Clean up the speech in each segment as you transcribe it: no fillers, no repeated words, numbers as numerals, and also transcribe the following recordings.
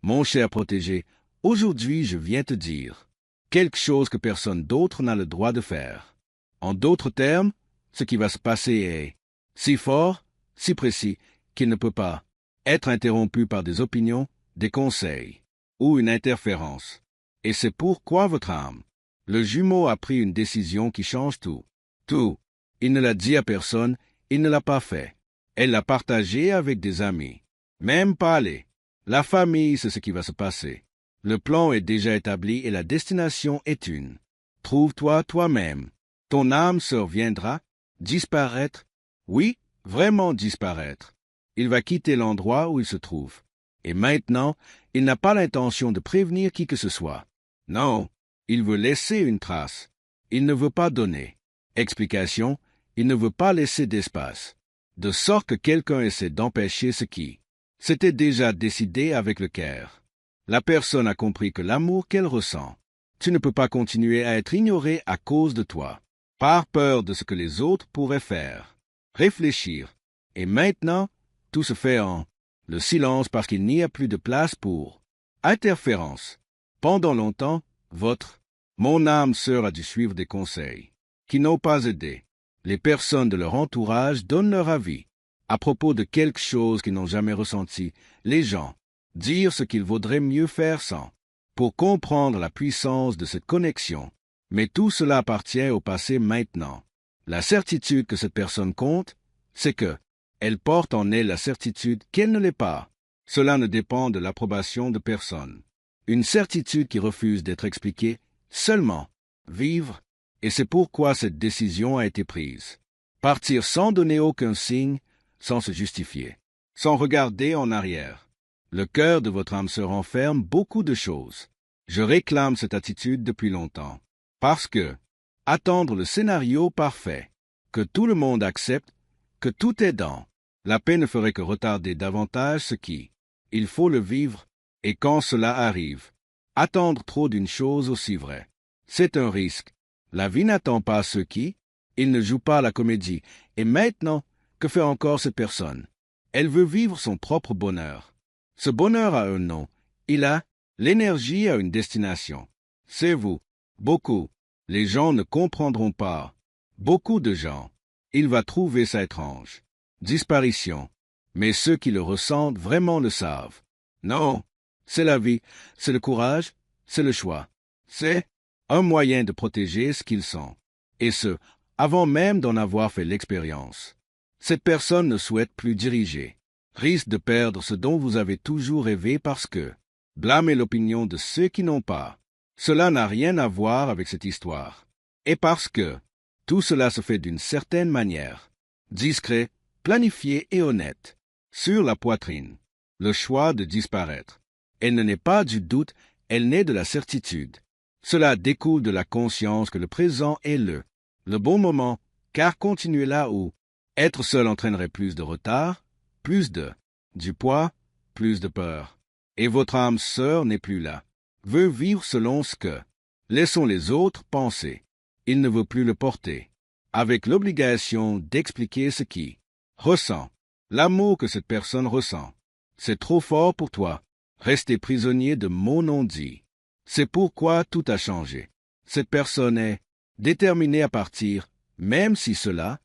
Mon cher protégé, aujourd'hui je viens te dire quelque chose que personne d'autre n'a le droit de faire. En d'autres termes, ce qui va se passer est si fort, si précis, qu'il ne peut pas être interrompu par des opinions, des conseils ou une interférence. Et c'est pourquoi votre âme, le jumeau, a pris une décision qui change tout. Tout. Il ne l'a dit à personne, il ne l'a pas fait. Elle l'a partagé avec des amis. Même pas les. La famille, c'est ce qui va se passer. Le plan est déjà établi et la destination est une. Trouve-toi toi-même. Ton âme sœur viendra disparaître. Oui, vraiment disparaître. Il va quitter l'endroit où il se trouve. Et maintenant, il n'a pas l'intention de prévenir qui que ce soit. Non, il veut laisser une trace. Il ne veut pas donner explication, il ne veut pas laisser d'espace. De sorte que quelqu'un essaie d'empêcher ce qui s'était déjà décidé avec le cœur. La personne a compris que l'amour qu'elle ressent, tu ne peux pas continuer à être ignoré à cause de toi, par peur de ce que les autres pourraient faire. Réfléchir. Et maintenant, tout se fait en le silence parce qu'il n'y a plus de place pour interférence. Pendant longtemps, mon âme sœur a dû suivre des conseils qui n'ont pas aidé. Les personnes de leur entourage donnent leur avis à propos de quelque chose qu'ils n'ont jamais ressenti. Les gens dire ce qu'il vaudrait mieux faire sans, pour comprendre la puissance de cette connexion. Mais tout cela appartient au passé maintenant. La certitude que cette personne compte, c'est que elle porte en elle la certitude qu'elle ne l'est pas. Cela ne dépend de l'approbation de personne. Une certitude qui refuse d'être expliquée, seulement vivre, et c'est pourquoi cette décision a été prise. Partir sans donner aucun signe, sans se justifier, sans regarder en arrière. Le cœur de votre âme sœur renferme beaucoup de choses. Je réclame cette attitude depuis longtemps. Parce que, attendre le scénario parfait, que tout le monde accepte, que tout est dans, la paix ne ferait que retarder davantage ce qui, il faut le vivre, et quand cela arrive, attendre trop d'une chose aussi vraie. C'est un risque. La vie n'attend pas ceux qui, il ne joue pas la comédie. Et maintenant, que fait encore cette personne? Elle veut vivre son propre bonheur. Ce bonheur a un nom. L'énergie a une destination. C'est vous. Beaucoup. Les gens ne comprendront pas. Beaucoup de gens. Il va trouver ça étrange. Disparition. Mais ceux qui le ressentent vraiment le savent. Non. C'est la vie. C'est le courage. C'est le choix. C'est un moyen de protéger ce qu'ils sont. Et ce, avant même d'en avoir fait l'expérience. Cette personne ne souhaite plus diriger. Risque de perdre ce dont vous avez toujours rêvé parce que blâmer l'opinion de ceux qui n'ont pas. Cela n'a rien à voir avec cette histoire. Et parce que tout cela se fait d'une certaine manière. Discret, planifié et honnête. Sur la poitrine. Le choix de disparaître. Elle ne naît pas du doute, elle naît de la certitude. Cela découle de la conscience que le présent est le bon moment, car continuer là où être seul entraînerait plus de retard, plus du poids, plus de peur. Et votre âme sœur n'est plus là, veut vivre selon ce que laissons les autres penser. Il ne veut plus le porter, avec l'obligation d'expliquer ce qui ressent, l'amour que cette personne ressent. C'est trop fort pour toi, rester prisonnier de mots non dits. C'est pourquoi tout a changé. Cette personne est déterminée à partir, même si cela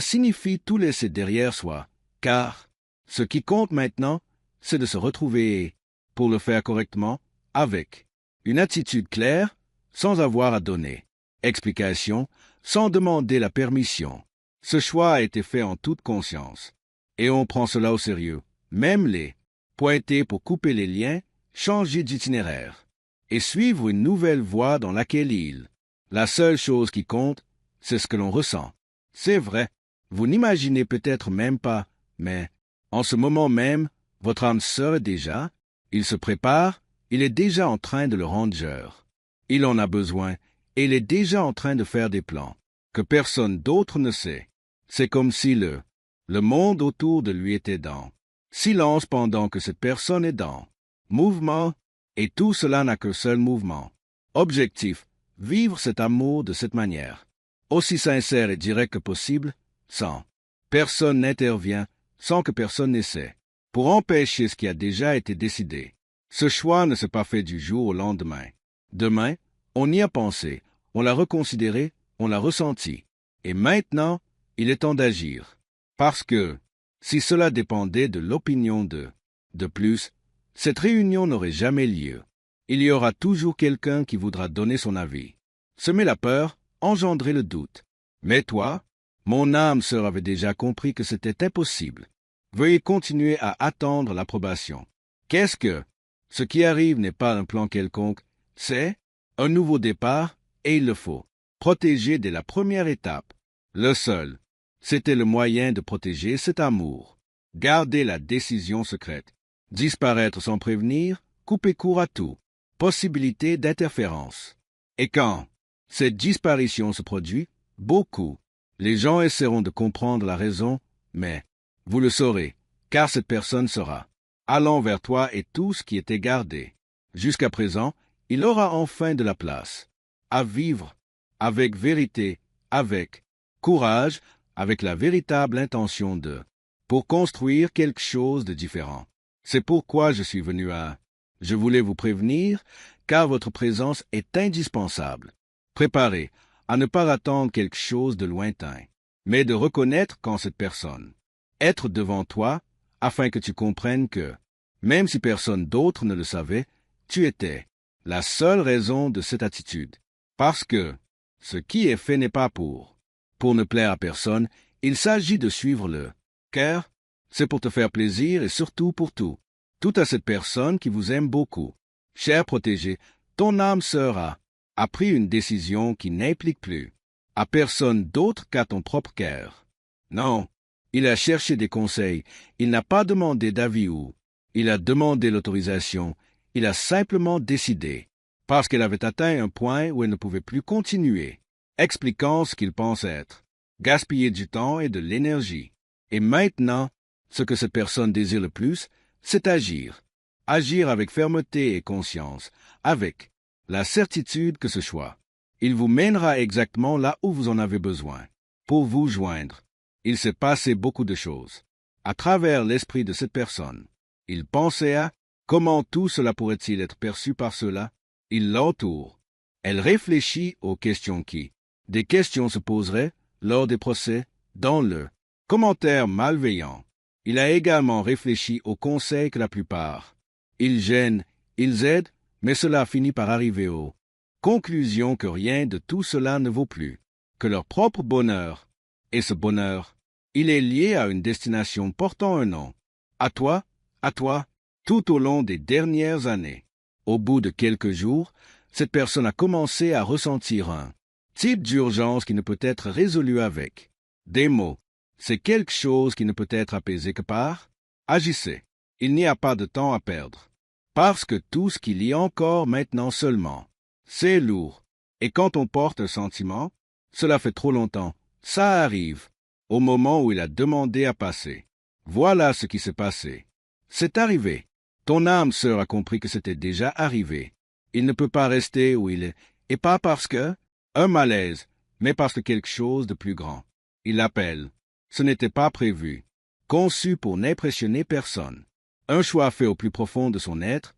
signifie tout laisser derrière soi, car ce qui compte maintenant, c'est de se retrouver, pour le faire correctement, avec une attitude claire, sans avoir à donner explication, sans demander la permission. Ce choix a été fait en toute conscience, et on prend cela au sérieux, même les pointer pour couper les liens, changer d'itinéraire et suivre une nouvelle voie dans laquelle la seule chose qui compte, c'est ce que l'on ressent. C'est vrai, vous n'imaginez peut-être même pas, mais en ce moment même, votre âme sœur est déjà, il se prépare, il est déjà en train de le rendre jeur. Il en a besoin, et il est déjà en train de faire des plans que personne d'autre ne sait. C'est comme si le monde autour de lui était dans silence pendant que cette personne est dans mouvement. Et tout cela n'a qu'un seul mouvement. Objectif, vivre cet amour de cette manière. Aussi sincère et direct que possible, sans personne n'intervient, sans que personne n'essaie, pour empêcher ce qui a déjà été décidé. Ce choix ne s'est pas fait du jour au lendemain. Demain, on y a pensé, on l'a reconsidéré, on l'a ressenti. Et maintenant, il est temps d'agir. Parce que, si cela dépendait de l'opinion de plus, cette réunion n'aurait jamais lieu. Il y aura toujours quelqu'un qui voudra donner son avis. Semer la peur, engendrer le doute. Mais toi, mon âme sœur avait déjà compris que c'était impossible. Veuillez continuer à attendre l'approbation. Qu'est-ce que? Ce qui arrive n'est pas un plan quelconque, c'est un nouveau départ, et il le faut. Protéger dès la première étape. Le seul. C'était le moyen de protéger cet amour. Garder la décision secrète. Disparaître sans prévenir, couper court à tout. Possibilité d'interférence. Et quand cette disparition se produit, beaucoup, les gens essaieront de comprendre la raison, mais vous le saurez, car cette personne sera allant vers toi et tout ce qui était gardé. Jusqu'à présent, il aura enfin de la place. À vivre, avec vérité, avec courage, avec la véritable intention pour construire quelque chose de différent. C'est pourquoi je suis venu à... Je voulais vous prévenir, car votre présence est indispensable. Préparez à ne pas attendre quelque chose de lointain, mais de reconnaître quand cette personne être devant toi, afin que tu comprennes que, même si personne d'autre ne le savait, tu étais la seule raison de cette attitude. Parce que ce qui est fait n'est pas pour ne plaire à personne, il s'agit de suivre le cœur, c'est pour te faire plaisir et surtout pour tout à cette personne qui vous aime beaucoup. Cher protégé, ton âme sœur a pris une décision qui n'implique plus à personne d'autre qu'à ton propre cœur. Non, il a cherché des conseils, il n'a pas demandé d'avis ou il a demandé l'autorisation, il a simplement décidé, parce qu'elle avait atteint un point où elle ne pouvait plus continuer, expliquant ce qu'il pense être, gaspiller du temps et de l'énergie. Et maintenant, ce que cette personne désire le plus, c'est agir. Agir avec fermeté et conscience, avec la certitude que ce choix, il vous mènera exactement là où vous en avez besoin. Pour vous joindre, il s'est passé beaucoup de choses. À travers l'esprit de cette personne, il pensait à comment tout cela pourrait-il être perçu par ceux-là. Il l'entoure. Elle réfléchit aux questions qui, des questions se poseraient lors des procès, dans le commentaire malveillant. Il a également réfléchi aux conseils que la plupart. Ils gênent, ils aident, mais cela finit par arriver aux conclusions que rien de tout cela ne vaut plus, que leur propre bonheur. Et ce bonheur, il est lié à une destination portant un nom. À toi, tout au long des dernières années. Au bout de quelques jours, cette personne a commencé à ressentir un type d'urgence qui ne peut être résolu avec des mots. C'est quelque chose qui ne peut être apaisé que par agissez. Il n'y a pas de temps à perdre. Parce que tout ce qu'il y a encore maintenant seulement, c'est lourd. Et quand on porte un sentiment, cela fait trop longtemps. Ça arrive, au moment où il a demandé à passer. Voilà ce qui s'est passé. C'est arrivé. Ton âme sœur a compris que c'était déjà arrivé. Il ne peut pas rester où il est, et pas parce que un malaise, mais parce que quelque chose de plus grand. Il l'appelle. Ce n'était pas prévu, conçu pour n'impressionner personne. Un choix fait au plus profond de son être,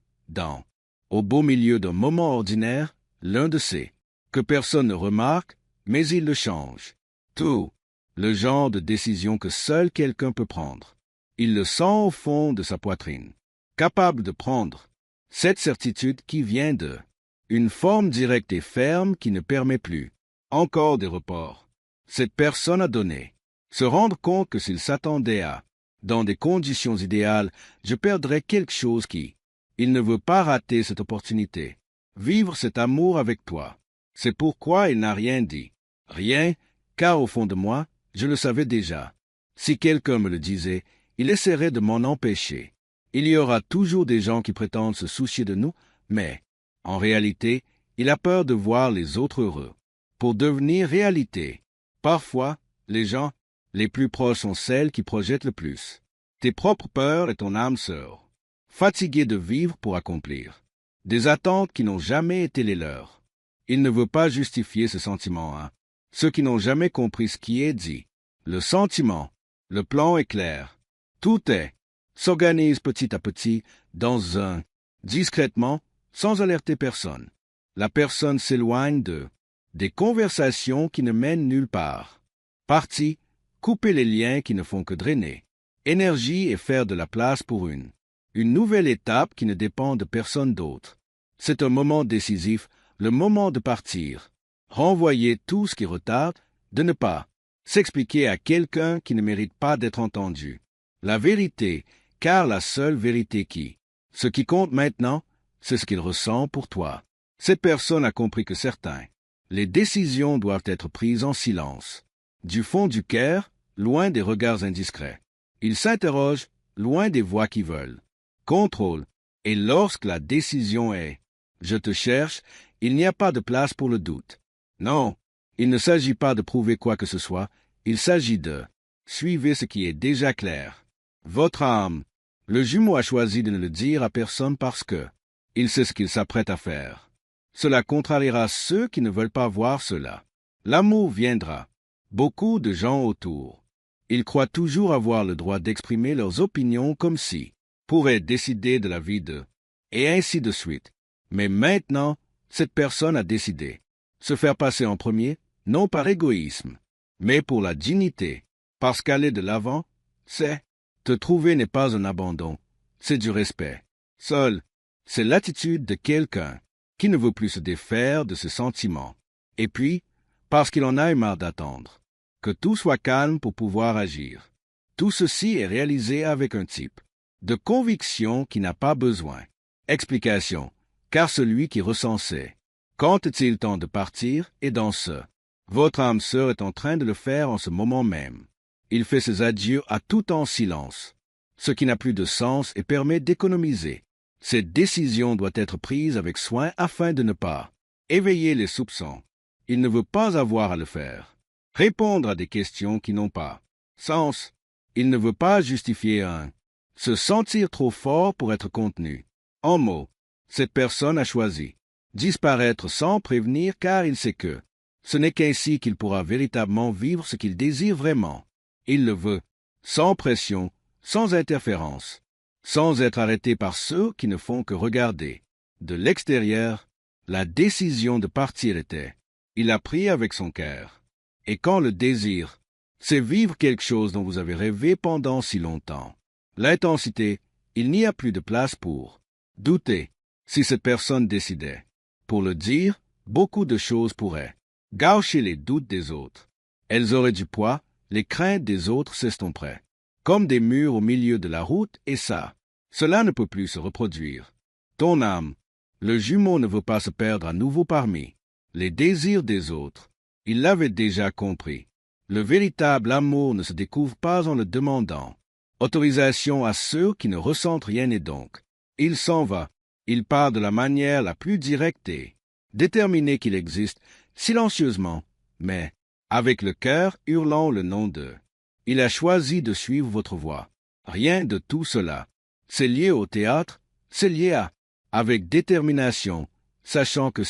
au beau milieu d'un moment ordinaire, l'un de ces, que personne ne remarque, mais il le change. Tout, le genre de décision que seul quelqu'un peut prendre. Il le sent au fond de sa poitrine, capable de prendre cette certitude qui vient de une forme directe et ferme qui ne permet plus encore des reports. Cette personne a donné. Se rendre compte que s'il s'attendait à, dans des conditions idéales, je perdrais quelque chose qui, il ne veut pas rater cette opportunité. Vivre cet amour avec toi. C'est pourquoi il n'a rien dit. Rien, car au fond de moi, je le savais déjà. Si quelqu'un me le disait, il essaierait de m'en empêcher. Il y aura toujours des gens qui prétendent se soucier de nous, mais, en réalité, il a peur de voir les autres heureux. Pour devenir réalité, parfois, les gens les plus proches sont celles qui projettent le plus. Tes propres peurs et ton âme sœur, fatigués de vivre pour accomplir des attentes qui n'ont jamais été les leurs. Il ne veut pas justifier ce sentiment, ceux qui n'ont jamais compris ce qui est dit. Le sentiment, le plan est clair. Tout s'organise petit à petit dans un discrètement, sans alerter personne. La personne s'éloigne des conversations qui ne mènent nulle part. Partie, couper les liens qui ne font que drainer. Énergie et faire de la place pour une nouvelle étape qui ne dépend de personne d'autre. C'est un moment décisif, le moment de partir. Renvoyer tout ce qui retarde, de ne pas s'expliquer à quelqu'un qui ne mérite pas d'être entendu. La vérité, car la seule vérité ce qui compte maintenant, c'est ce qu'il ressent pour toi. Cette personne a compris que les décisions doivent être prises en silence. Du fond du cœur, loin des regards indiscrets. Il s'interroge, loin des voix qui veulent. Contrôle. Et lorsque la décision est « je te cherche », il n'y a pas de place pour le doute. Non, il ne s'agit pas de prouver quoi que ce soit, il s'agit de « suivez ce qui est déjà clair ». Votre âme. Le jumeau a choisi de ne le dire à personne parce que il sait ce qu'il s'apprête à faire. Cela contrariera ceux qui ne veulent pas voir cela. L'amour viendra. Beaucoup de gens autour. Ils croient toujours avoir le droit d'exprimer leurs opinions comme si pourraient décider de la vie et ainsi de suite. Mais maintenant, cette personne a décidé. Se faire passer en premier, non par égoïsme, mais pour la dignité. Parce qu'aller de l'avant, te trouver n'est pas un abandon, c'est du respect. Seul, c'est l'attitude de quelqu'un qui ne veut plus se défaire de ses sentiments. Et puis, parce qu'il en a eu marre d'attendre. Que tout soit calme pour pouvoir agir. Tout ceci est réalisé avec un type de conviction qui n'a pas besoin. Explication, car celui qui ressent sait. Quand est-il temps de partir et dans ce? Votre âme sœur est en train de le faire en ce moment même. Il fait ses adieux à tout en silence, ce qui n'a plus de sens et permet d'économiser. Cette décision doit être prise avec soin afin de ne pas éveiller les soupçons. Il ne veut pas avoir à le faire. Répondre à des questions qui n'ont pas sens. Il ne veut pas justifier se sentir trop fort pour être contenu. En mots, cette personne a choisi disparaître sans prévenir car il sait que ce n'est qu'ainsi qu'il pourra véritablement vivre ce qu'il désire vraiment. Il le veut, sans pression, sans interférence, sans être arrêté par ceux qui ne font que regarder. De l'extérieur, la décision de partir était. Il a pris avec son cœur. Et quand le désir, c'est vivre quelque chose dont vous avez rêvé pendant si longtemps. L'intensité, il n'y a plus de place pour douter. Si cette personne décidait, pour le dire, beaucoup de choses pourraient gâcher les doutes des autres. Elles auraient du poids, les craintes des autres s'estomperaient, comme des murs au milieu de la route, et cela ne peut plus se reproduire. Ton âme, le jumeau ne veut pas se perdre à nouveau parmi les désirs des autres. Il l'avait déjà compris. Le véritable amour ne se découvre pas en le demandant. Autorisation à ceux qui ne ressentent rien et donc, il s'en va. Il part de la manière la plus directe et déterminée qu'il existe, silencieusement, mais avec le cœur hurlant le nom de. Il a choisi de suivre votre voie. Rien de tout cela. C'est lié au théâtre, c'est lié avec détermination, sachant que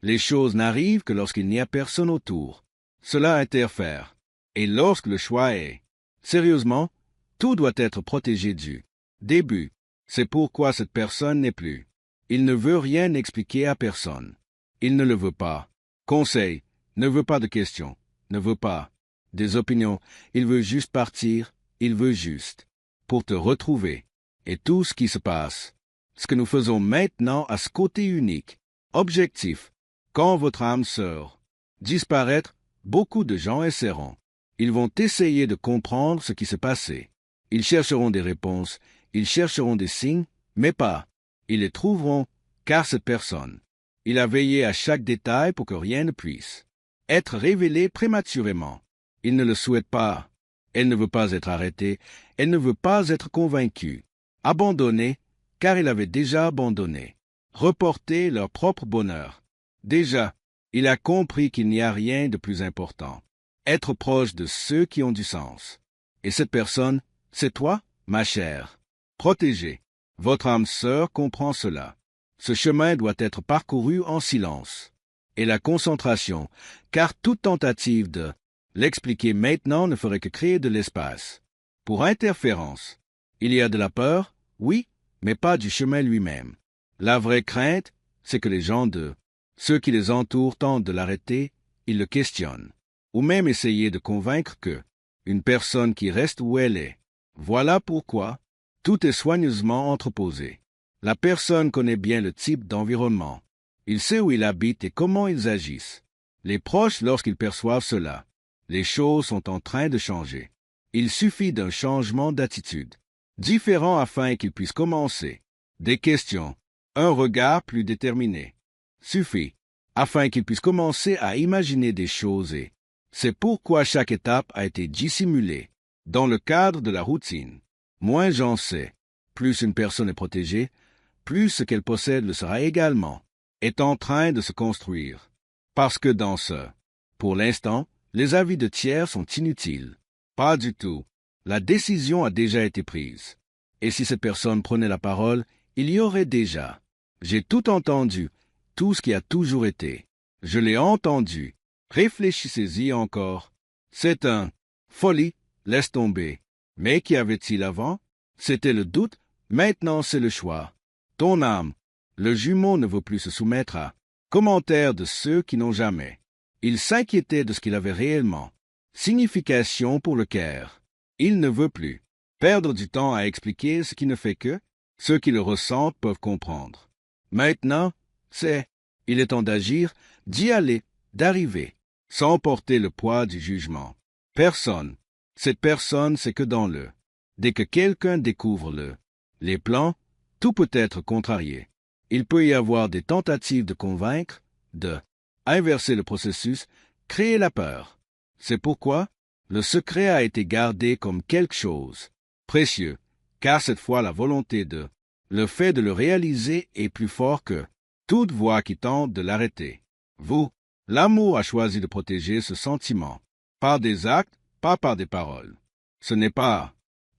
les choses n'arrivent que lorsqu'il n'y a personne autour. Cela interfère. Et lorsque le choix est, sérieusement, tout doit être protégé du début. C'est pourquoi cette personne n'est plus. Il ne veut rien expliquer à personne. Il ne le veut pas. Conseil, ne veut pas de questions, ne veut pas des opinions. Il veut juste partir, il veut juste pour te retrouver. Et tout ce qui se passe, ce que nous faisons maintenant à ce côté unique, objectif, quand votre âme sœur disparaître, beaucoup de gens essaieront. Ils vont essayer de comprendre ce qui s'est passé. Ils chercheront des réponses, ils chercheront des signes, mais pas. Ils les trouveront, car cette personne, il a veillé à chaque détail pour que rien ne puisse être révélé prématurément. Il ne le souhaite pas. Elle ne veut pas être arrêtée, elle ne veut pas être convaincue. Abandonnée, car il avait déjà abandonné. Reporter leur propre bonheur. Déjà, il a compris qu'il n'y a rien de plus important. Être proche de ceux qui ont du sens. Et cette personne, c'est toi, ma chère. Protégée. Votre âme sœur comprend cela. Ce chemin doit être parcouru en silence. Et la concentration, car toute tentative de l'expliquer maintenant ne ferait que créer de l'espace. Pour interférence, il y a de la peur, oui, mais pas du chemin lui-même. La vraie crainte, c'est que les gens ceux qui les entourent tentent de l'arrêter, ils le questionnent, ou même essayer de convaincre une personne qui reste où elle est. Voilà pourquoi tout est soigneusement entreposé. La personne connaît bien le type d'environnement. Il sait où il habite et comment ils agissent. Les proches, lorsqu'ils perçoivent cela, les choses sont en train de changer. Il suffit d'un changement d'attitude, différent afin qu'ils puissent commencer. Des questions, un regard plus déterminé, suffit, afin qu'ils puissent commencer à imaginer des choses et c'est pourquoi chaque étape a été dissimulée. Dans le cadre de la routine, moins j'en sais, plus une personne est protégée, plus ce qu'elle possède le sera également, est en train de se construire. Parce que pour l'instant, les avis de tiers sont inutiles. Pas du tout. La décision a déjà été prise. Et si cette personne prenait la parole, il y aurait déjà. J'ai tout entendu, tout ce qui a toujours été. Je l'ai entendu. Réfléchissez-y encore. C'est folie, laisse tomber. Mais qu'y avait-il avant? C'était le doute, maintenant c'est le choix. Ton âme, le jumeau ne veut plus se soumettre à commentaires de ceux qui n'ont jamais. Il s'inquiétait de ce qu'il avait réellement. Signification pour le cœur. Il ne veut plus perdre du temps à expliquer ce qui ne fait que ceux qui le ressentent peuvent comprendre. Maintenant, il est temps d'agir, d'y aller, d'arriver, sans porter le poids du jugement. Cette personne, c'est que dès que quelqu'un découvre les plans, tout peut être contrarié. Il peut y avoir des tentatives de convaincre, inverser le processus, créer la peur. C'est pourquoi le secret a été gardé comme quelque chose précieux, car cette fois la volonté le fait de le réaliser est plus fort que toute voix qui tente de l'arrêter. L'amour a choisi de protéger ce sentiment, par des actes, pas par des paroles.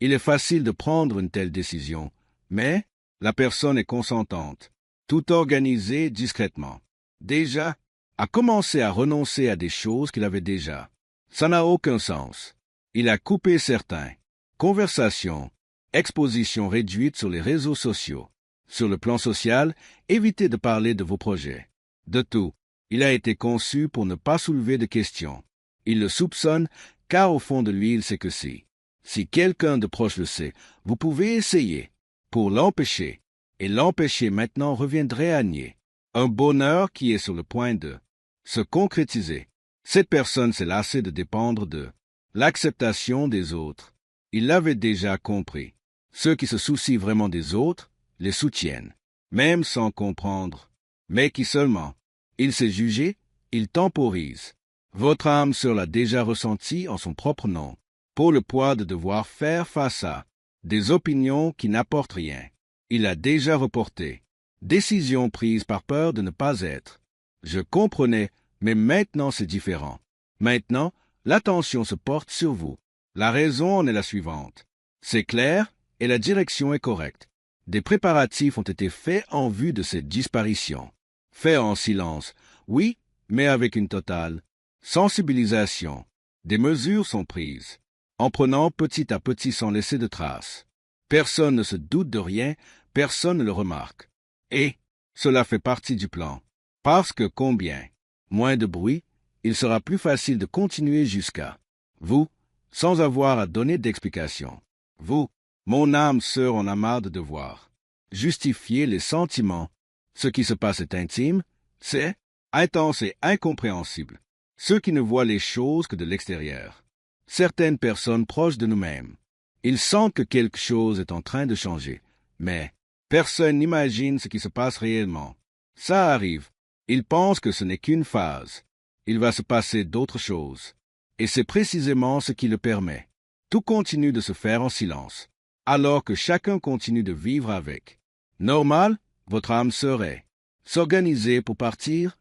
Il est facile de prendre une telle décision, mais la personne est consentante, tout organisé discrètement. Déjà, a commencé à renoncer à des choses qu'il avait déjà. Ça n'a aucun sens. Il a coupé certains. Conversations, expositions réduites sur les réseaux sociaux. Sur le plan social, évitez de parler de vos projets. De tout. Il a été conçu pour ne pas soulever de questions. Il le soupçonne, car au fond de lui, il sait que si quelqu'un de proche le sait, vous pouvez essayer pour l'empêcher. Et l'empêcher maintenant reviendrait à nier un bonheur qui est sur le point de se concrétiser. Cette personne s'est lassée de dépendre de l'acceptation des autres. Il l'avait déjà compris. Ceux qui se soucient vraiment des autres les soutiennent, même sans comprendre. Mais qui seulement il s'est jugé, il temporise. Votre âme sœur l'a déjà ressenti en son propre nom, pour le poids de devoir faire face à des opinions qui n'apportent rien. Il a déjà reporté. Décision prise par peur de ne pas être. Je comprenais, mais maintenant c'est différent. Maintenant, l'attention se porte sur vous. La raison en est la suivante. C'est clair et la direction est correcte. Des préparatifs ont été faits en vue de cette disparition. Faits en silence, oui, mais avec une totale sensibilisation. Des mesures sont prises, en prenant petit à petit sans laisser de traces. Personne ne se doute de rien, personne ne le remarque. Et cela fait partie du plan. Parce que combien moins de bruit, il sera plus facile de continuer jusqu'à vous, sans avoir à donner d'explication. Vous, mon âme sœur, en a marre de devoir justifier les sentiments. Ce qui se passe est intime, c'est intense et incompréhensible. Ceux qui ne voient les choses que de l'extérieur. Certaines personnes proches de nous-mêmes. Ils sentent que quelque chose est en train de changer, mais personne n'imagine ce qui se passe réellement. Ça arrive. Ils pensent que ce n'est qu'une phase. Il va se passer d'autres choses. Et c'est précisément ce qui le permet. Tout continue de se faire en silence, alors que chacun continue de vivre avec. Normal, votre âme serait s'organiser pour partir,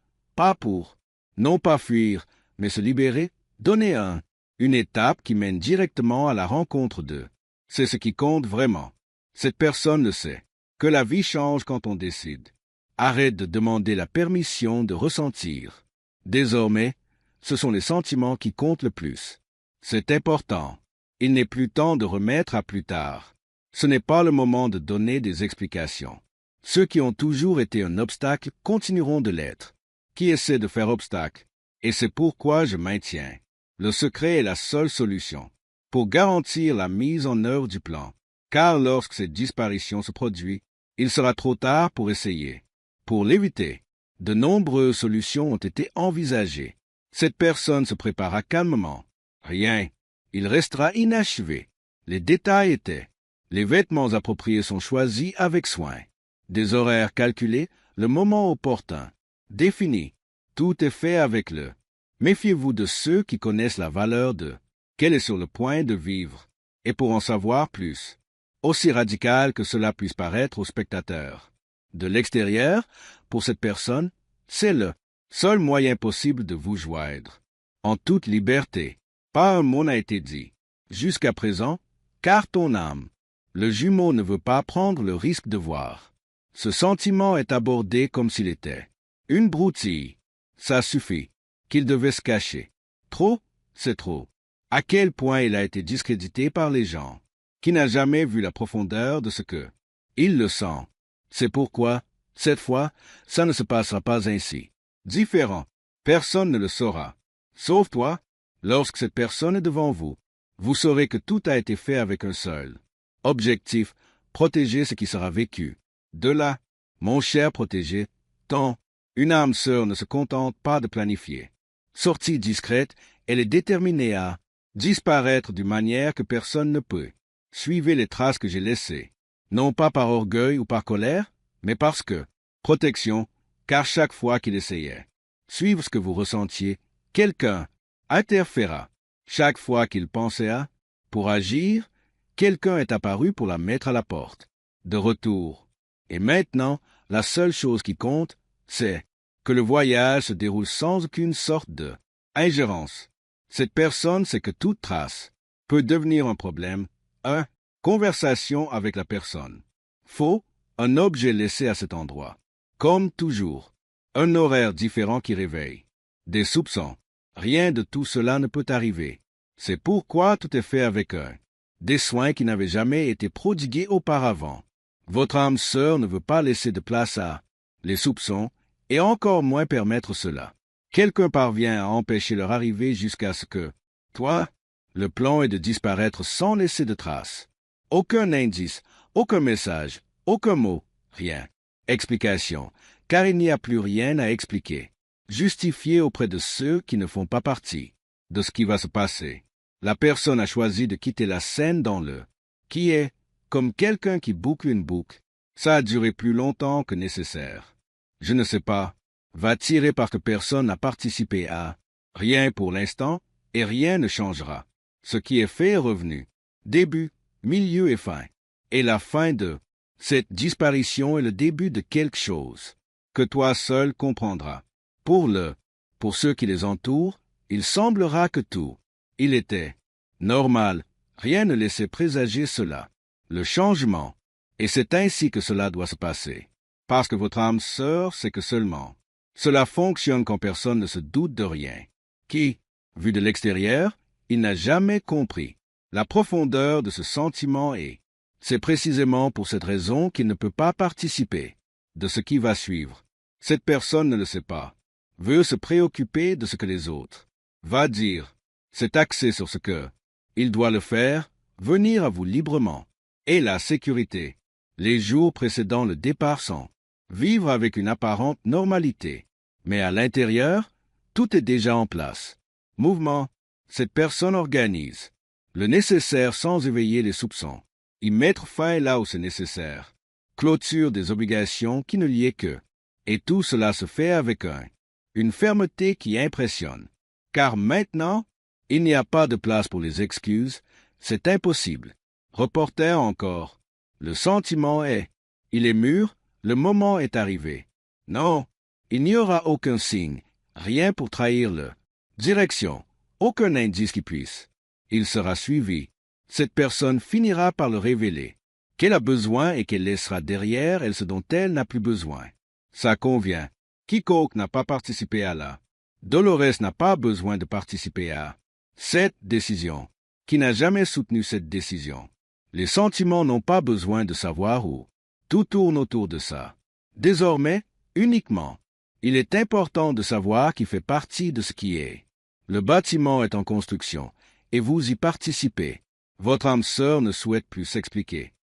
non pas fuir, mais se libérer, donner une étape qui mène directement à la rencontre d'eux. C'est ce qui compte vraiment. Cette personne le sait, que la vie change quand on décide. Arrête de demander la permission de ressentir. Désormais, ce sont les sentiments qui comptent le plus. C'est important. Il n'est plus temps de remettre à plus tard. Ce n'est pas le moment de donner des explications. Ceux qui ont toujours été un obstacle continueront de l'être. Qui essaie de faire obstacle? Et c'est pourquoi je maintiens. Le secret est la seule solution pour garantir la mise en œuvre du plan. Car lorsque cette disparition se produit, il sera trop tard pour essayer. Pour l'éviter, de nombreuses solutions ont été envisagées. Cette personne se prépara calmement. Rien. Il restera inachevé. Les détails étaient. Les vêtements appropriés sont choisis avec soin. Des horaires calculés, le moment opportun. Défini. Tout est fait avec le. Méfiez-vous de ceux qui connaissent la valeur de. Qu'elle est sur le point de vivre. Et pour en savoir plus. Aussi radical que cela puisse paraître aux spectateurs. De l'extérieur, pour cette personne, c'est le seul moyen possible de vous joindre. En toute liberté. Pas un mot n'a été dit. Jusqu'à présent, car ton âme. Le jumeau ne veut pas prendre le risque de voir. Ce sentiment est abordé comme s'il était une broutille. Ça suffit. Qu'il devait se cacher. Trop, c'est trop. À quel point il a été discrédité par les gens. Qui n'a jamais vu la profondeur de ce que il le sent. C'est pourquoi, cette fois, ça ne se passera pas ainsi. Différent. Personne ne le saura. Sauf toi, lorsque cette personne est devant vous. Vous saurez que tout a été fait avec un seul objectif, protéger ce qui sera vécu. De là, mon cher protégé, tant, une âme sœur ne se contente pas de planifier. Sortie discrète, elle est déterminée à disparaître d'une manière que personne ne peut. Suivez les traces que j'ai laissées, non pas par orgueil ou par colère, mais parce que, protection, car chaque fois qu'il essayait, suivre ce que vous ressentiez, quelqu'un interféra. Chaque fois qu'il pensait à, pour agir, quelqu'un est apparu pour la mettre à la porte. De retour. Et maintenant, la seule chose qui compte, c'est que le voyage se déroule sans aucune sorte de ingérence. Cette personne sait que toute trace peut devenir un problème. 1. Conversation avec la personne. Faux, un objet laissé à cet endroit. Comme toujours, un horaire différent qui réveille. Des soupçons. Rien de tout cela ne peut arriver. C'est pourquoi tout est fait avec des soins qui n'avaient jamais été prodigués auparavant. Votre âme sœur ne veut pas laisser de place à les soupçons, et encore moins permettre cela. Quelqu'un parvient à empêcher leur arrivée jusqu'à ce que, toi, le plan est de disparaître sans laisser de traces. Aucun indice, aucun message, aucun mot, rien. Explication, car il n'y a plus rien à expliquer. Justifier auprès de ceux qui ne font pas partie de ce qui va se passer. La personne a choisi de quitter la scène dans le qui est, comme quelqu'un qui boucle une boucle. Ça a duré plus longtemps que nécessaire. Je ne sais pas. Va tirer parce que personne n'a participé à rien pour l'instant et rien ne changera. Ce qui est fait est revenu. Début, milieu et fin. Et la fin de cette disparition est le début de quelque chose que toi seul comprendras. Pour ceux qui les entourent, il semblera que tout, il était normal, rien ne laissait présager cela, le changement, et c'est ainsi que cela doit se passer, parce que votre âme sœur sait que seulement, cela fonctionne quand personne ne se doute de rien, qui, vu de l'extérieur, il n'a jamais compris la profondeur de ce sentiment et c'est précisément pour cette raison qu'il ne peut pas participer de ce qui va suivre. Cette personne ne le sait pas, veut se préoccuper de ce que les autres va dire, c'est axé sur ce que il doit le faire, venir à vous librement, et la sécurité, les jours précédant le départ sont, vivre avec une apparente normalité, mais à l'intérieur, tout est déjà en place. Mouvement, cette personne organise le nécessaire sans éveiller les soupçons, y mettre fin là où c'est nécessaire, clôture des obligations qui ne liaient que, et tout cela se fait avec une fermeté qui impressionne. Car maintenant, il n'y a pas de place pour les excuses, c'est impossible. Reporter encore. Le sentiment est, il est mûr, le moment est arrivé. Non, il n'y aura aucun signe, rien pour trahir le direction, aucun indice qui puisse. Il sera suivi. Cette personne finira par le révéler. Qu'elle a besoin et qu'elle laissera derrière elle ce dont elle n'a plus besoin. Ça convient. Quiconque n'a pas participé à la Dolores n'a pas besoin de participer à cette décision. Qui n'a jamais soutenu cette décision? Les sentiments n'ont pas besoin de savoir où. Tout tourne autour de ça. Désormais, uniquement, il est important de savoir qui fait partie de ce qui est. Le bâtiment est en construction, et vous y participez. Votre âme sœur ne souhaite plus s'expliquer.